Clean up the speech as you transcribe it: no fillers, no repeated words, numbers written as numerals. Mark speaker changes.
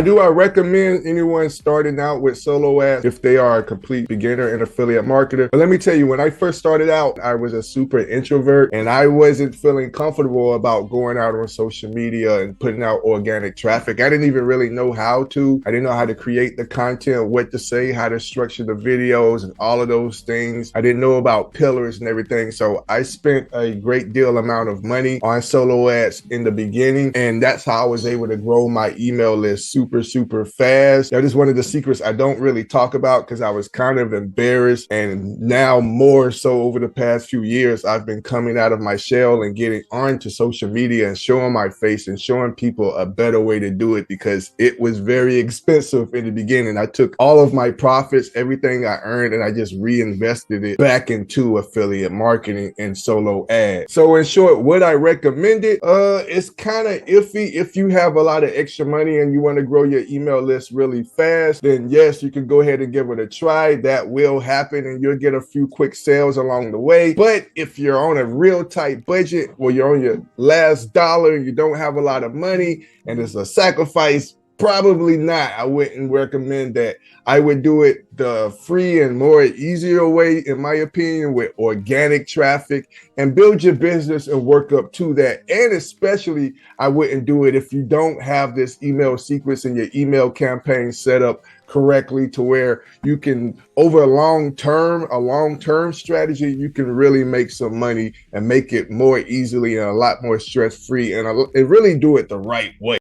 Speaker 1: Do I recommend anyone starting out with solo ads if they are a complete beginner and affiliate marketer? But let me tell you, when I first started out, I was a super introvert and I wasn't feeling comfortable about going out on social media and putting out organic traffic. I didn't even really know how to. I didn't know how to create the content, what to say, how to structure the videos and all of those things. I didn't know about pillars and everything. So I spent a great deal amount of money on solo ads in the beginning. And that's how I was able to grow my email list super fast. That is one of the secrets I don't really talk about because I was kind of embarrassed. And now more so over the past few years, I've been coming out of my shell and getting onto social media and showing my face and showing people a better way to do it because it was very expensive in the beginning. I took all of my profits, everything I earned, and I just reinvested it back into affiliate marketing and solo ads. So in short, would I recommend it? It's kind of iffy. If you have a lot of extra money and you want to grow your email list really fast, then yes, you can go ahead and give it a try. That will happen and you'll get a few quick sales along the way. But if you're on a real tight budget or you're on your last dollar, you don't have a lot of money and it's a sacrifice, probably not. I wouldn't recommend that. I would do it the free and more easier way, in my opinion, with organic traffic and build your business and work up to that. And especially, I wouldn't do it if you don't have this email sequence and your email campaign set up correctly to where you can, over a long-term strategy, you can really make some money and make it more easily and a lot more stress-free and really do it the right way.